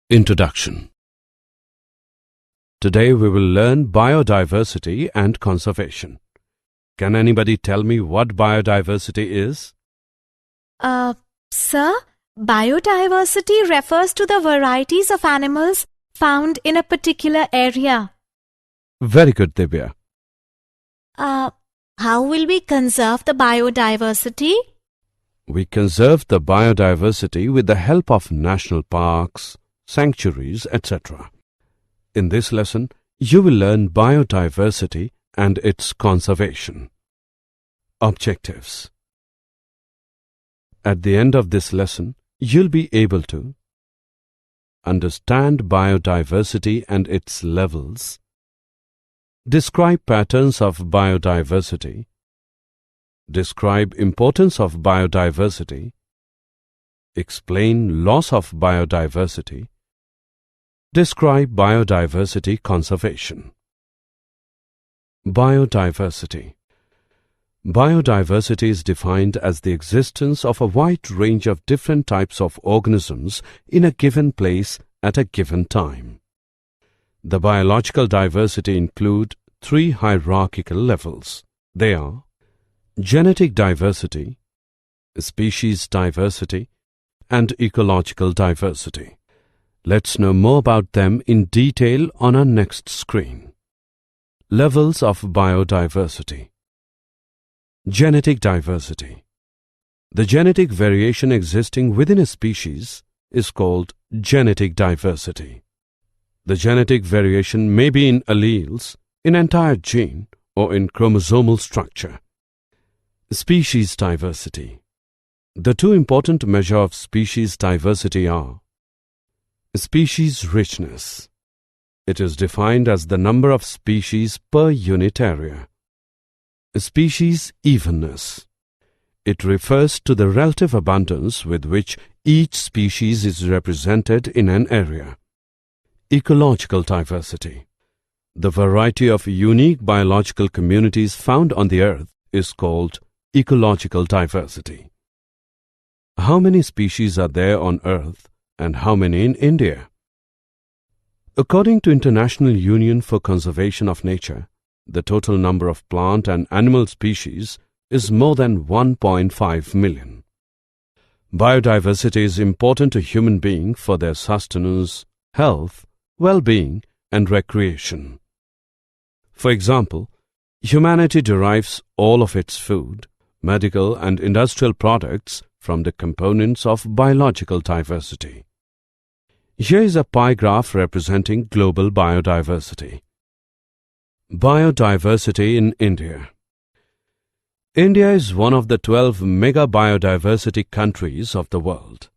Introduction. Today we will learn biodiversity and conservation. Can anybody tell me what biodiversity is? Sir, biodiversity refers to the varieties of animals found in a particular area. Very good, Divya. How will we conserve the biodiversity? We conserve the biodiversity with the help of national parks, sanctuaries, etc. In this lesson, you will learn biodiversity and its conservation. Objectives. At the end of this lesson, you'll be able to understand biodiversity and its levels, describe patterns of biodiversity, describe importance of biodiversity, explain loss of biodiversity, describe biodiversity conservation. Biodiversity. Biodiversity is defined as the existence of a wide range of different types of organisms in a given place at a given time. The biological diversity include three hierarchical levels. They are genetic diversity, species diversity, and ecological diversity. Let's know more about them in detail on our next screen. Levels of biodiversity. Genetic diversity. The genetic variation existing within a species is called genetic diversity. The genetic variation may be in alleles, in entire gene, or in chromosomal structure. Species diversity. The two important measures of species diversity are species richness. It is defined as the number of species per unit area. Species evenness. It refers to the relative abundance with which each species is represented in an area. Ecological diversity. The variety of unique biological communities found on the earth is called ecological diversity. How many species are there on earth and how many in India? According to International Union for Conservation of Nature, the total number of plant and animal species is more than 1.5 million. Biodiversity is important to human beings for their sustenance, health, well-being, and recreation. For example, humanity derives all of its food, medical and industrial products from the components of biological diversity. Here is a pie graph representing global biodiversity. Biodiversity in India. India is one of the 12 mega biodiversity countries of the world.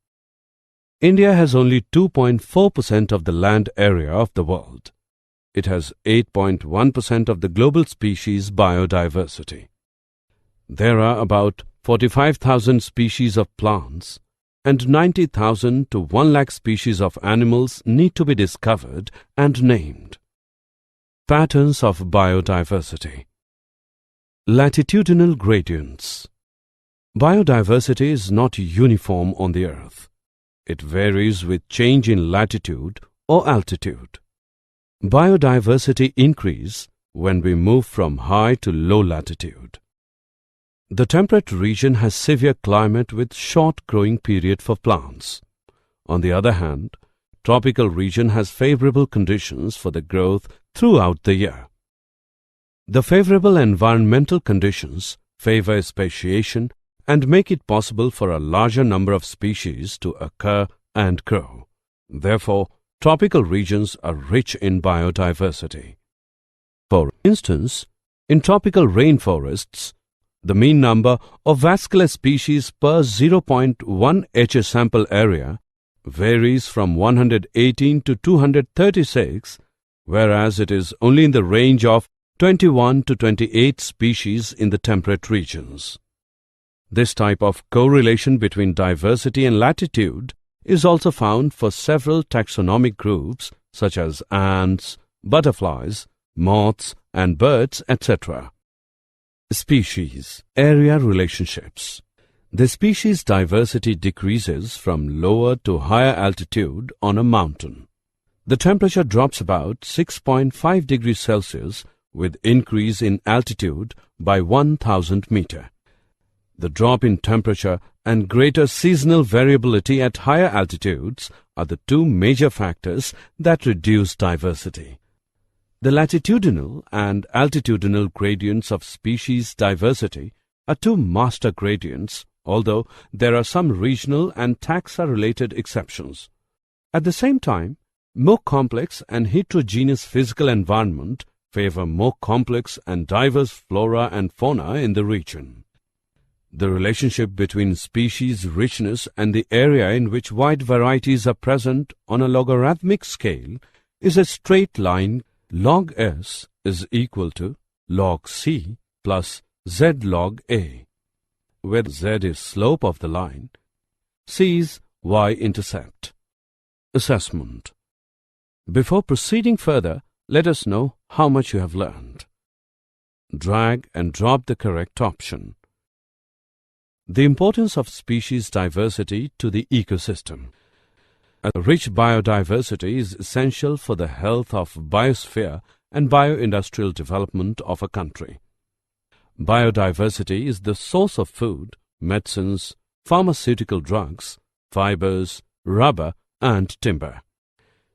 India has only 2.4% of the land area of the world. It has 8.1% of the global species biodiversity. There are about 45,000 species of plants and 90,000 to 1 lakh species of animals need to be discovered and named. Patterns of biodiversity. Latitudinal gradients. Biodiversity is not uniform on the earth. It varies with change in latitude or altitude. Biodiversity increase when we move from high to low latitude. The temperate region has severe climate with short growing period for plants. On the other hand, tropical region has favorable conditions for the growth throughout the year. The favorable environmental conditions favor speciation and make it possible for a larger number of species to occur and grow. Therefore, tropical regions are rich in biodiversity. For instance, in tropical rainforests, the mean number of vascular species per 0.1 H sample area varies from 118 to 236, whereas it is only in the range of 21 to 28 species in the temperate regions. This type of correlation between diversity and latitude is also found for several taxonomic groups such as ants, butterflies, moths, and birds, etc. Species, area relationships. The species diversity decreases from lower to higher altitude on a mountain. The temperature drops about 6.5 degrees Celsius with increase in altitude by 1,000 meter. The drop in temperature and greater seasonal variability at higher altitudes are the two major factors that reduce diversity. The latitudinal and altitudinal gradients of species diversity are two master gradients, although there are some regional and taxa-related exceptions. At the same time, more complex and heterogeneous physical environment favor more complex and diverse flora and fauna in the region. The relationship between species richness and the area in which wide varieties are present on a logarithmic scale is a straight line. Log S is equal to log C plus Z log A, where Z is slope of the line, C is y-intercept. Assessment. Before proceeding further, let us know how much you have learned. Drag and drop the correct option. The importance of species diversity to the ecosystem. A rich biodiversity is essential for the health of biosphere and bioindustrial development of a country. Biodiversity is the source of food, medicines, pharmaceutical drugs, fibers, rubber, and timber.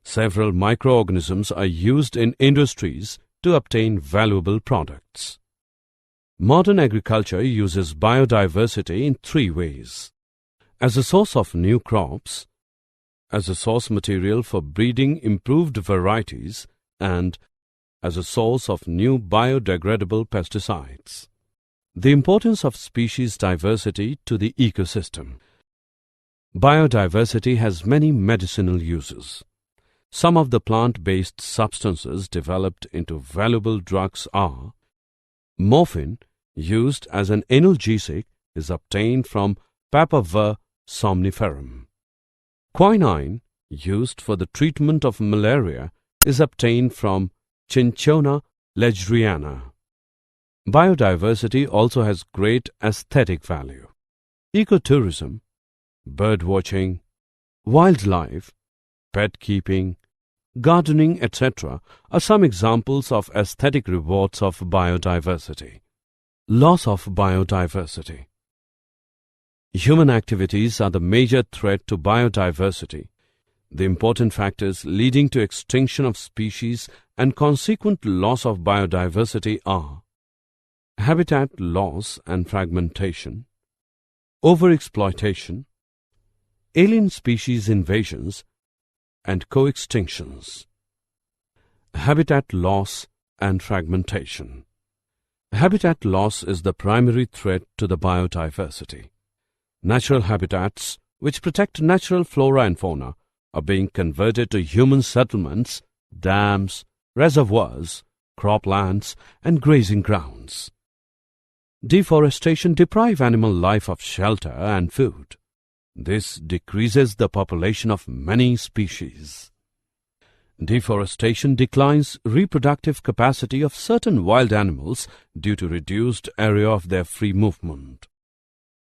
Several microorganisms are used in industries to obtain valuable products. Modern agriculture uses biodiversity in three ways: as a source of new crops, as a source material for breeding improved varieties, and as a source of new biodegradable pesticides. The importance of species diversity to the ecosystem. Biodiversity has many medicinal uses. Some of the plant-based substances developed into valuable drugs are: morphine, used as an analgesic, is obtained from Papaver somniferum. Quinine, used for the treatment of malaria, is obtained from Cinchona legriana. Biodiversity also has great aesthetic value. Ecotourism, birdwatching, wildlife, pet keeping, gardening, etc. are some examples of aesthetic rewards of biodiversity. Loss of biodiversity. Human activities are the major threat to biodiversity. The important factors leading to extinction of species and consequent loss of biodiversity are: habitat loss and fragmentation, overexploitation, alien species invasions, and co-extinctions. Habitat loss and fragmentation. Habitat loss is the primary threat to the biodiversity. Natural habitats, which protect natural flora and fauna, are being converted to human settlements, dams, reservoirs, croplands, and grazing grounds. Deforestation deprives animal life of shelter and food. This decreases the population of many species. Deforestation declines reproductive capacity of certain wild animals due to reduced area of their free movement.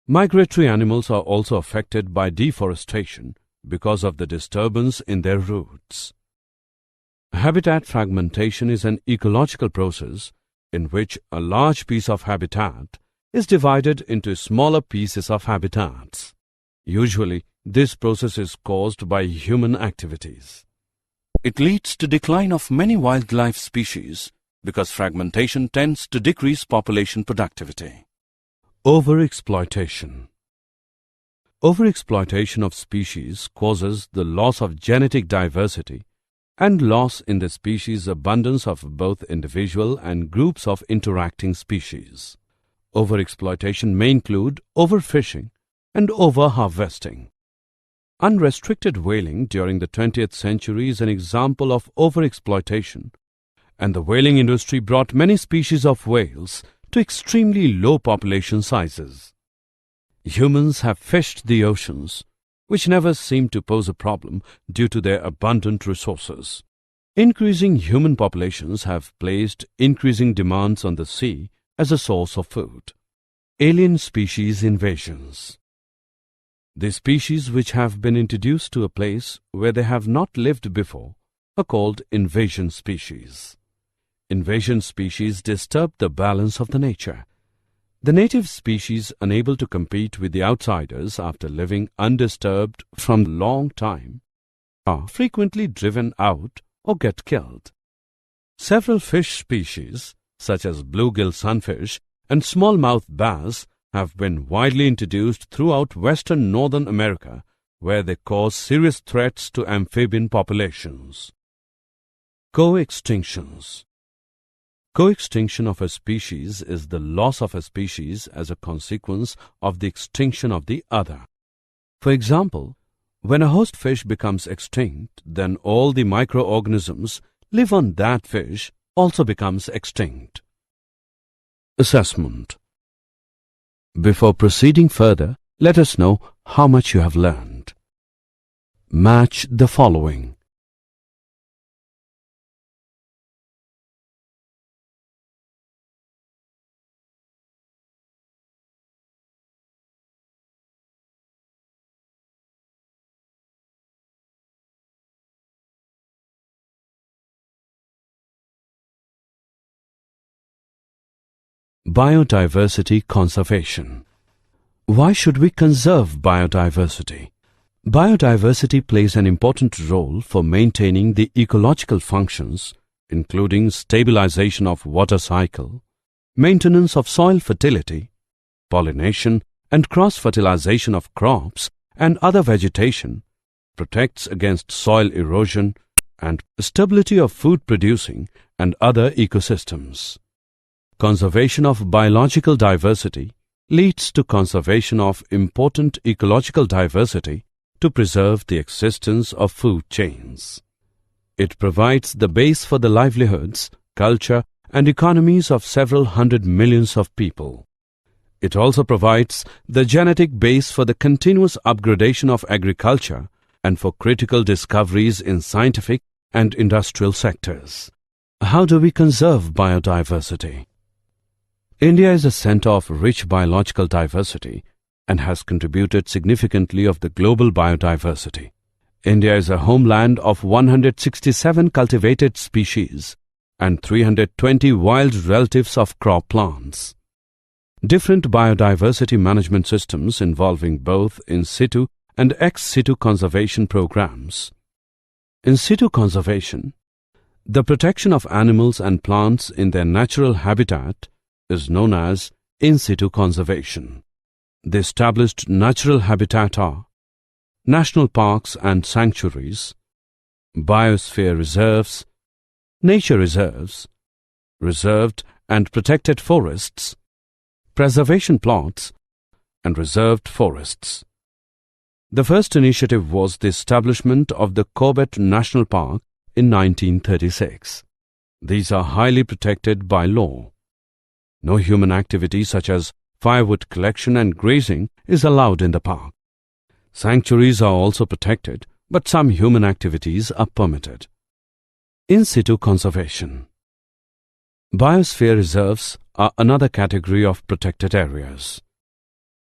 Migratory animals are also affected by deforestation because of the disturbance in their routes. Habitat fragmentation is an ecological process in which a large piece of habitat is divided into smaller pieces of habitats. Usually, this process is caused by human activities. It leads to decline of many wildlife species because fragmentation tends to decrease population productivity. Overexploitation. Overexploitation of species causes the loss of genetic diversity and loss in the species abundance of both individual and groups of interacting species. Overexploitation may include overfishing and overharvesting. Unrestricted whaling during the 20th century is an example of overexploitation, and the whaling industry brought many species of whales to extremely low population sizes. Humans have fished the oceans, which never seemed to pose a problem due to their abundant resources. Increasing human populations have placed increasing demands on the sea as a source of food. Alien species invasions. The species which have been introduced to a place where they have not lived before are called invasion species. Invasion species disturb the balance of the nature. The native species, unable to compete with the outsiders after living undisturbed from a long time, are frequently driven out or get killed. Several fish species, such as bluegill sunfish and smallmouth bass, have been widely introduced throughout western Northern America, where they cause serious threats to amphibian populations. Co-extinctions. Co-extinction of a species is the loss of a species as a consequence of the extinction of the other. For example, when a host fish becomes extinct, then all the microorganisms live on that fish also becomes extinct. Assessment. Before proceeding further, let us know how much you have learned. Match the following. Biodiversity conservation. Why should we conserve biodiversity? Biodiversity plays an important role for maintaining the ecological functions, including stabilization of water cycle, maintenance of soil fertility, pollination and cross-fertilization of crops and other vegetation, protects against soil erosion, and stability of food producing and other ecosystems. Conservation of biological diversity leads to conservation of important ecological diversity to preserve the existence of food chains. It provides the base for the livelihoods, culture, and economies of several hundred millions of people. It also provides the genetic base for the continuous upgradation of agriculture and for critical discoveries in scientific and industrial sectors. How do we conserve biodiversity? India is a center of rich biological diversity and has contributed significantly of the global biodiversity. India is a homeland of 167 cultivated species and 320 wild relatives of crop plants. Different biodiversity management systems involving both in-situ and ex-situ conservation programs. In-situ conservation, the protection of animals and plants in their natural habitat, is known as in-situ conservation. The established natural habitat are national parks and sanctuaries, biosphere reserves, nature reserves, reserved and protected forests, preservation plots, and reserved forests. The first initiative was the establishment of the Corbett National Park in 1936. These are highly protected by law. No human activity such as firewood collection and grazing is allowed in the park. Sanctuaries are also protected, but some human activities are permitted. In-situ conservation. Biosphere reserves are another category of protected areas.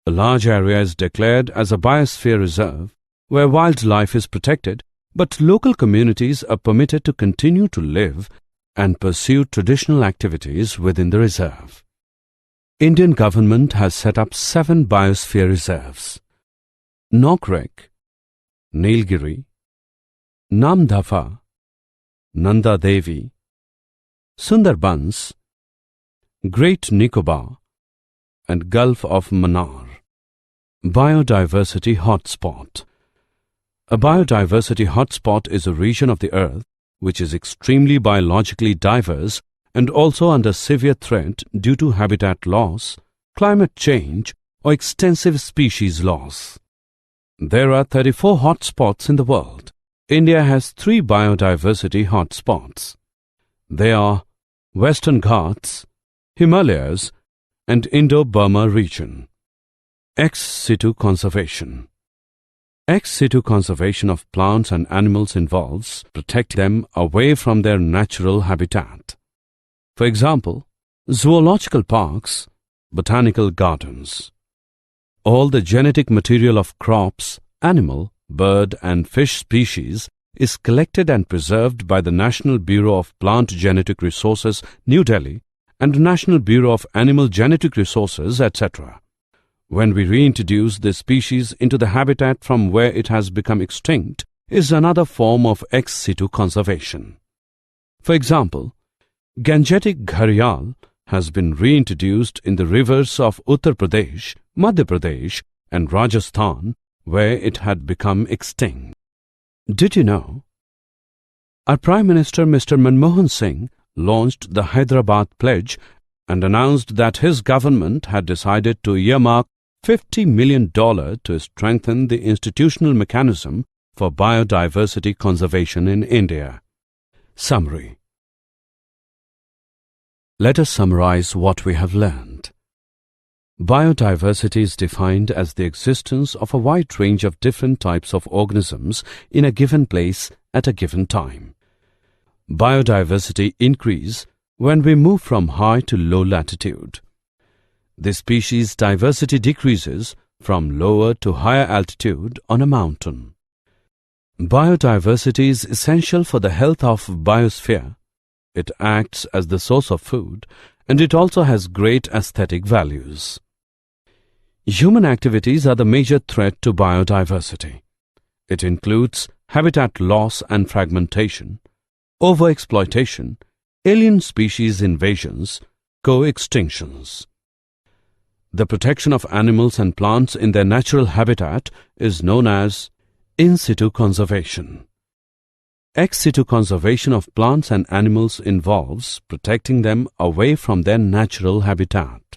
A large area is declared as a biosphere reserve where wildlife is protected, but local communities are permitted to continue to live and pursue traditional activities within the reserve. Indian government has set up 7 biosphere reserves: Nokrek, Nilgiri, Namdapha, Nanda Devi, Sundarbans, Great Nicobar, and Gulf of Mannar. Biodiversity hotspot. A biodiversity hotspot is a region of the earth which is extremely biologically diverse and also under severe threat due to habitat loss, climate change, or extensive species loss. There are 34 hotspots in the world. India has 3 biodiversity hotspots. They are Western Ghats, Himalayas, and Indo-Burma region. Ex-situ conservation. Ex-situ conservation of plants and animals involves protecting them away from their natural habitat. For example, zoological parks botanical gardens. All the genetic material of crops, animal, bird and fish species is collected and preserved by the National Bureau of Plant Genetic Resources, New Delhi, and National Bureau of Animal Genetic Resources, etc. When we reintroduce this species into the habitat from where it has become extinct is another form of ex-situ conservation. For example, Gangetic gharial has been reintroduced in the rivers of Uttar Pradesh, Madhya Pradesh and Rajasthan where it had become extinct. Did you know? Our Prime Minister Mr. Manmohan Singh launched the Hyderabad Pledge and announced that his government had decided to earmark $50 million to strengthen the institutional mechanism for biodiversity conservation in India. Summary. Let us summarize what we have learned. Biodiversity is defined as the existence of a wide range of different types of organisms in a given place at a given time. Biodiversity increases when we move from high to low latitude. The species diversity decreases from lower to higher altitude on a mountain. Biodiversity is essential for the health of biosphere. It acts as the source of food, and it also has great aesthetic values. Human activities are the major threat to biodiversity. It includes habitat loss and fragmentation, overexploitation, alien species invasions, co-extinctions. The protection of animals and plants in their natural habitat is known as in-situ conservation. Ex-situ conservation of plants and animals involves protecting them away from their natural habitat.